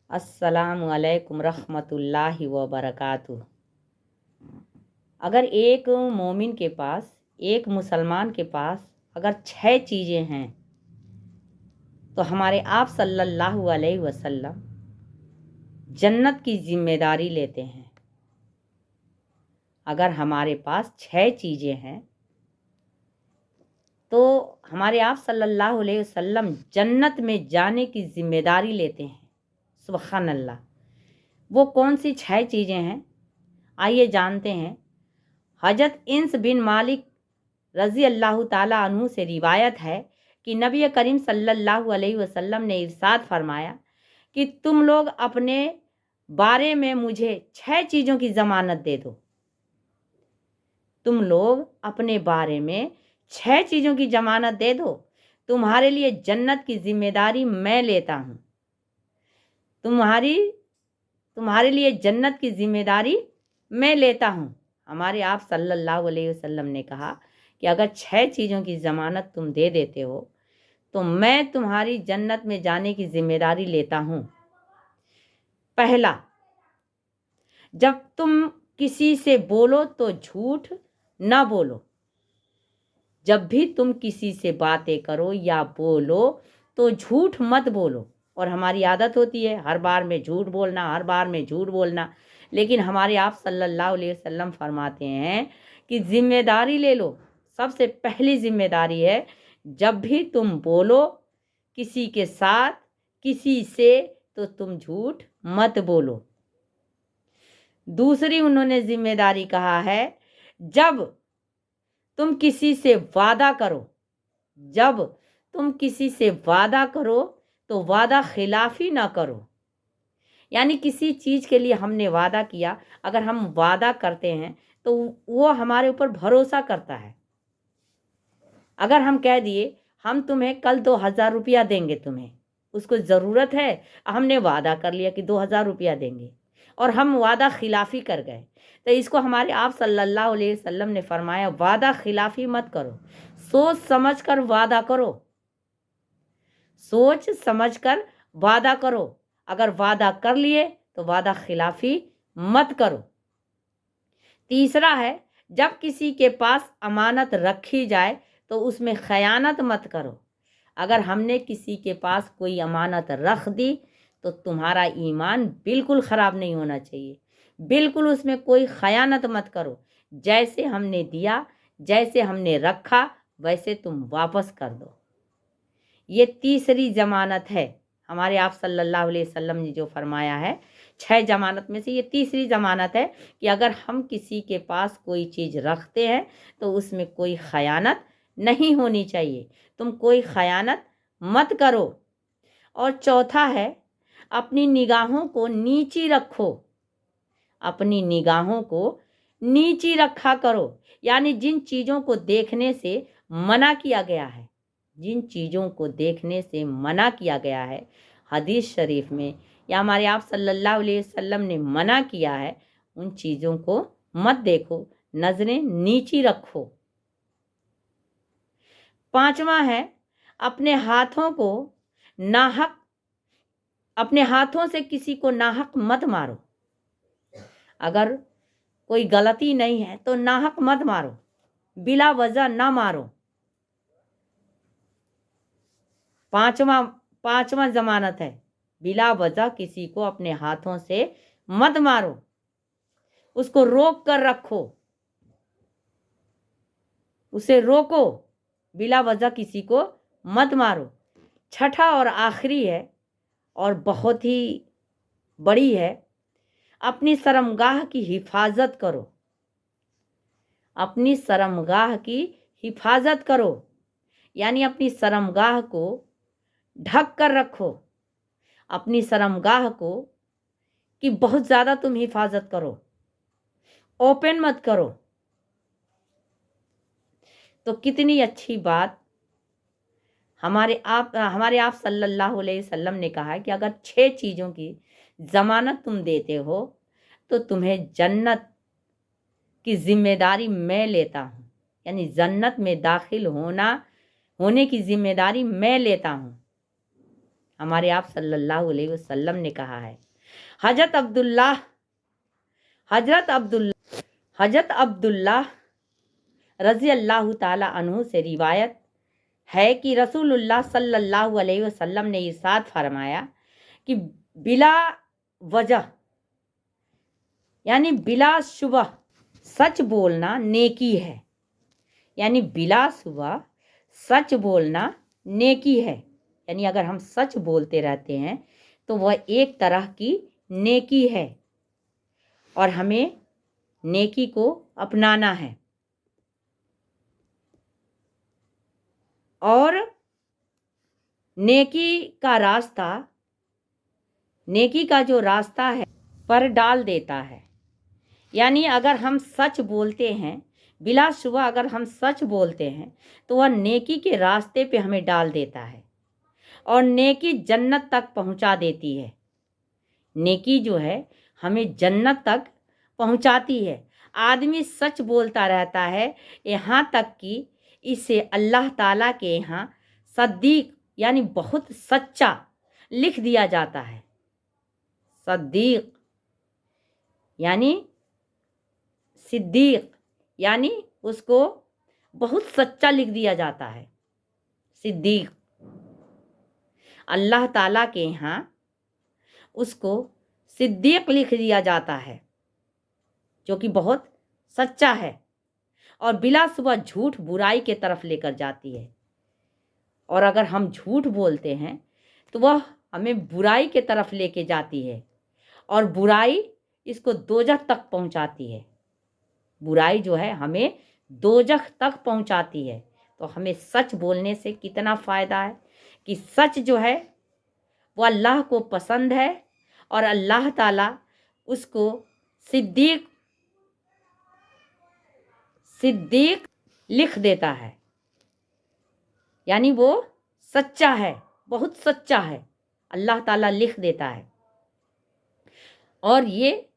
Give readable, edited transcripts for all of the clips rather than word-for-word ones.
अस्सलामु अलैकुम रहमतुल्लाहि व बरकातुहू। अगर एक मोमिन के पास, एक मुसलमान के पास अगर 6 चीज़ें हैं तो हमारे आप सल्लल्लाहु अलैहि वसल्लम जन्नत की जिम्मेदारी लेते हैं। अगर हमारे पास 6 चीज़ें हैं तो हमारे आप सल्लल्लाहु अलैहि वसल्लम जन्नत में जाने की जिम्मेदारी लेते हैं। सुबहान अल्लाह। वो कौन सी 6 चीज़ें हैं, आइए जानते हैं। हजरत इन्स बिन मालिक रज़ी अल्लाह ताला अन्हु से रिवायत है कि नबी करीम सल्लल्लाहु अलैहि वसल्लम ने इरशाद फरमाया कि तुम लोग अपने बारे में मुझे 6 चीज़ों की ज़मानत दे दो। तुम लोग अपने बारे में 6 चीज़ों की ज़मानत दे दो, तुम्हारे लिए जन्नत की जिम्मेदारी मैं लेता हूँ। तुम्हारे लिए जन्नत की जिम्मेदारी मैं लेता हूँ। हमारे आप सल्लल्लाहु अलैहि वसल्लम ने कहा कि अगर 6 चीज़ों की ज़मानत तुम दे देते हो तो मैं तुम्हारी जन्नत में जाने की जिम्मेदारी लेता हूँ। पहला, जब तुम किसी से बोलो तो झूठ ना बोलो। जब भी तुम किसी से बातें करो या बोलो तो झूठ मत बोलो। और हमारी आदत होती है हर बार में झूठ बोलना, लेकिन हमारे आप सल्लल्लाहु अलैहि वसल्लम फरमाते हैं कि जिम्मेदारी ले लो। सबसे पहली जिम्मेदारी है, जब भी तुम बोलो किसी के साथ, किसी से, तो तुम झूठ मत बोलो। दूसरी उन्होंने जिम्मेदारी कहा है, जब तुम किसी से वादा करो तो वादा खिलाफी ना करो। यानी किसी चीज़ के लिए हमने वादा किया, अगर हम वादा करते हैं तो वो हमारे ऊपर भरोसा करता है। अगर हम कह दिए हम तुम्हें कल 2000 रुपया देंगे, तुम्हें उसको ज़रूरत है, हमने वादा कर लिया कि 2000 रुपया देंगे और हम वादा खिलाफी कर गए, तो इसको हमारे आप सल्लल्लाहु अलैहि वसल्लम ने फरमाया वादा खिलाफी मत करो, सोच समझ कर वादा करो। सोच समझ कर वादा करो। अगर वादा कर लिए तो वादा खिलाफी मत करो। तीसरा है, जब किसी के पास अमानत रखी जाए तो उसमें खयानत मत करो। अगर हमने किसी के पास कोई अमानत रख दी तो तुम्हारा ईमान बिल्कुल ख़राब नहीं होना चाहिए। बिल्कुल उसमें कोई खयानत मत करो। जैसे हमने दिया, जैसे हमने रखा, वैसे तुम वापस कर दो। ये तीसरी ज़मानत है। हमारे आप सल्लल्लाहु अलैहि वसल्लम ने जो फरमाया है, 6 ज़मानत में से ये तीसरी ज़मानत है कि अगर हम किसी के पास कोई चीज़ रखते हैं तो उसमें कोई खयानत नहीं होनी चाहिए। तुम कोई खयानत मत करो। और चौथा है, अपनी निगाहों को नीची रखो। अपनी निगाहों को नीची रखा करो। यानी जिन चीज़ों को देखने से मना किया गया है, जिन चीज़ों को देखने से मना किया गया है हदीस शरीफ में, या हमारे आप सल्लल्लाहु अलैहि वसल्लम ने मना किया है, उन चीज़ों को मत देखो, नज़रें नीची रखो। पांचवा है, अपने हाथों से किसी को नाहक मत मारो। अगर कोई गलती नहीं है तो नाहक मत मारो, बिला वजह ना मारो। पांचवा जमानत है, बिला वजह किसी को अपने हाथों से मत मारो, उसको रोक कर रखो, उसे रोको, बिला वजह किसी को मत मारो। छठा और आखिरी है और बहुत ही बड़ी है, अपनी शर्मगाह की हिफाजत करो। अपनी शर्मगाह की हिफाजत करो, यानी अपनी शर्मगाह को ढक कर रखो। अपनी शर्मगाह को कि बहुत ज़्यादा तुम हिफाजत करो, ओपन मत करो। तो कितनी अच्छी बात हमारे आप सल्लल्लाहु अलैहि वसल्लम ने कहा है कि अगर 6 चीज़ों की ज़मानत तुम देते हो तो तुम्हें जन्नत की जिम्मेदारी मैं लेता हूँ। यानी जन्नत में दाखिल होने की जिम्मेदारी मैं लेता हूँ। हमारे आप सल्लल्लाहु अलैहि वसल्लम ने कहा है। हजरत अब्दुल्लाह रज़ी अल्लाह ताला अन्हु से रिवायत है कि रसूलुल्लाह सल्लल्लाहु अलैहि वसल्लम ने इरशाद फरमाया कि बिला वजह यानी बिला शुबह सच बोलना नेकी है। यानी बिला शुबह सच बोलना नेकी है। यानी अगर हम सच बोलते रहते हैं तो वह एक तरह की नेकी है और हमें नेकी को अपनाना है। और नेकी का जो रास्ता है पर डाल देता है। यानी अगर हम सच बोलते हैं, बिलाशुबा अगर हम सच बोलते हैं तो वह नेकी के रास्ते पे हमें डाल देता है और नेकी जन्नत तक पहुंचा देती है। नेकी जो है हमें जन्नत तक पहुंचाती है। आदमी सच बोलता रहता है यहाँ तक कि इसे अल्लाह ताला के यहाँ सद्दीक यानी बहुत सच्चा लिख दिया जाता है। सद्दीक यानी सिद्दीक यानी उसको बहुत सच्चा लिख दिया जाता है। सिद्दीक अल्लाह ताला के यहाँ उसको सिद्दीक लिख दिया जाता है जो कि बहुत सच्चा है और बिलाशुबा झूठ बुराई के तरफ लेकर जाती है। और अगर हम झूठ बोलते हैं तो वह हमें बुराई के तरफ लेके जाती है और बुराई इसको दोजख तक पहुंचाती है। बुराई जो है हमें दोजख तक पहुंचाती है। तो हमें सच बोलने से कितना फ़ायदा है कि सच जो है वो अल्लाह को पसंद है और अल्लाह ताला उसको सिद्दीक लिख देता है। यानी वो सच्चा है, बहुत सच्चा है, अल्लाह ताला लिख देता है और ये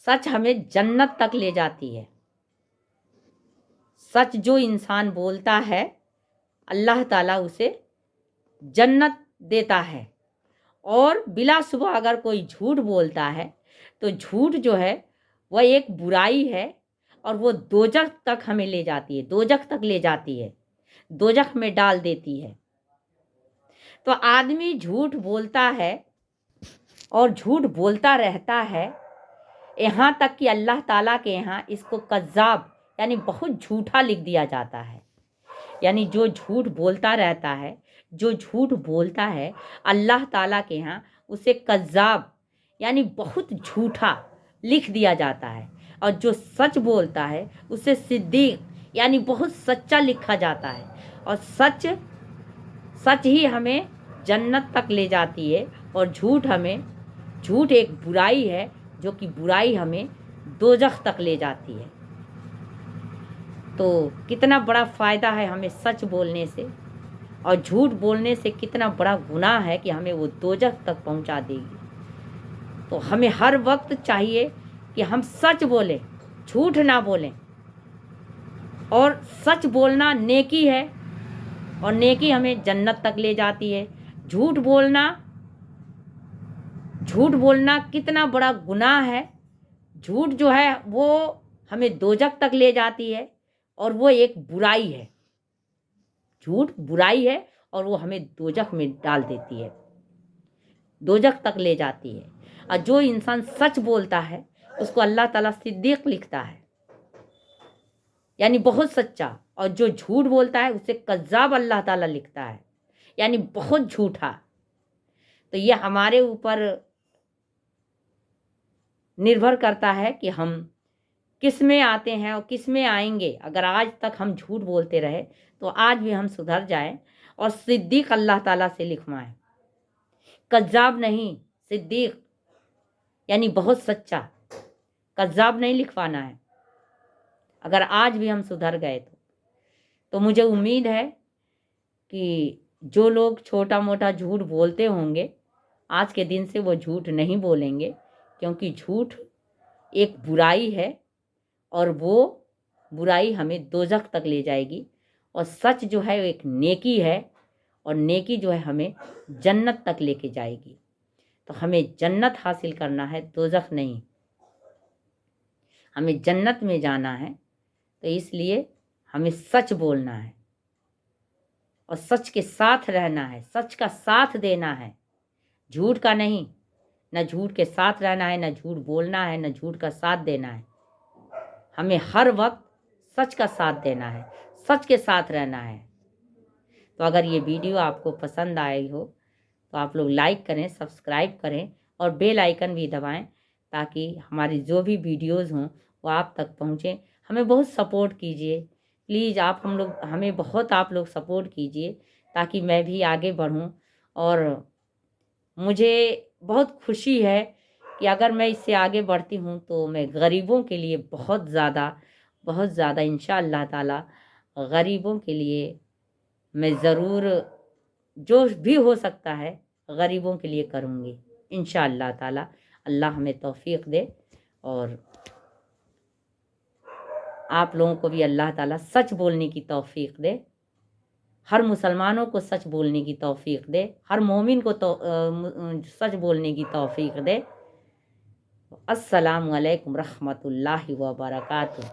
सच हमें जन्नत तक ले जाती है। सच जो इंसान बोलता है अल्लाह ताला उसे जन्नत देता है। और बिलाशुबा अगर कोई झूठ बोलता है तो झूठ जो है वह एक बुराई है और वो दोजख तक हमें ले जाती है, दोजख तक ले जाती है, दोजख में डाल देती है। तो आदमी झूठ बोलता है और झूठ बोलता रहता है यहाँ तक कि अल्लाह ताला के यहाँ इसको कज़्ज़ाब यानी बहुत झूठा लिख दिया जाता है। यानी जो झूठ बोलता रहता है, जो झूठ बोलता है अल्लाह ताला के यहाँ उसे कज़्ज़ाब यानी बहुत झूठा लिख दिया जाता है और जो सच बोलता है उसे सिद्दीक यानी बहुत सच्चा लिखा जाता है। और सच ही हमें जन्नत तक ले जाती है और झूठ एक बुराई है जो कि बुराई हमें दोजख तक ले जाती है। तो कितना बड़ा फ़ायदा है हमें सच बोलने से और झूठ बोलने से कितना बड़ा गुनाह है कि हमें वो दोजख तक पहुंचा देगी। तो हमें हर वक्त चाहिए कि हम सच बोलें, झूठ ना बोलें। और सच बोलना नेकी है और नेकी हमें जन्नत तक ले जाती है। झूठ बोलना कितना बड़ा गुनाह है। झूठ जो है वो हमें दोजख तक ले जाती है और वो एक बुराई है। झूठ बुराई है और वो हमें दोजख में डाल देती है, दोजख तक ले जाती है। और जो इंसान सच बोलता है उसको अल्लाह ताला सिद्दीक लिखता है यानी बहुत सच्चा। और जो झूठ बोलता है उसे कज़्ज़ाब अल्लाह ताला लिखता है यानी बहुत झूठा। तो ये हमारे ऊपर निर्भर करता है कि हम किस में आते हैं और किस में आएंगे। अगर आज तक हम झूठ बोलते रहे तो आज भी हम सुधर जाएं और सिद्दीक अल्लाह ताला से लिखवाएं। कज़्ज़ाब नहीं, सिद्दीक यानी बहुत सच्चा, कज़्ज़ाब नहीं लिखवाना है। अगर आज भी हम सुधर गए तो मुझे उम्मीद है कि जो लोग छोटा मोटा झूठ बोलते होंगे आज के दिन से वो झूठ नहीं बोलेंगे, क्योंकि झूठ एक बुराई है और वो बुराई हमें दोजख तक ले जाएगी। और सच जो है एक नेकी है اور نیکی جو ہے ہمیں جنت تک لے کے جائے گی۔ تو ہمیں جنت حاصل کرنا ہے، دوزخ نہیں، ہمیں جنت میں جانا ہے۔ تو اس لیے ہمیں سچ بولنا ہے اور سچ کے ساتھ رہنا ہے، سچ کا ساتھ دینا ہے، جھوٹ کا نہیں۔ نہ جھوٹ کے ساتھ رہنا ہے، نہ جھوٹ بولنا ہے، نہ جھوٹ کا ساتھ دینا ہے۔ ہمیں ہر وقت سچ کا ساتھ دینا ہے، سچ کے ساتھ رہنا ہے۔ تو اگر یہ ویڈیو آپ کو پسند آئی ہو تو آپ لوگ لائک کریں، سبسکرائب کریں اور بیل آئیکن بھی دبائیں، تاکہ ہماری جو بھی ویڈیوز ہوں وہ آپ تک پہنچیں۔ ہمیں بہت سپورٹ کیجیے پلیز، ہمیں بہت آپ لوگ سپورٹ کیجیے، تاکہ میں بھی آگے بڑھوں۔ اور مجھے بہت خوشی ہے کہ اگر میں اس سے آگے بڑھتی ہوں تو میں غریبوں کے لیے بہت زیادہ انشاءاللہ تعالی غریبوں کے لیے میں ضرور جو بھی ہو سکتا ہے غریبوں کے لیے کروں گی انشاءاللہ تعالی۔ اللہ ہمیں توفیق دے، اور آپ لوگوں کو بھی اللہ تعالیٰ سچ بولنے کی توفیق دے، ہر مسلمانوں کو سچ بولنے کی توفیق دے، ہر مومن کو سچ بولنے کی توفیق دے۔ السلام علیکم رحمۃ اللہ وبرکاتہ۔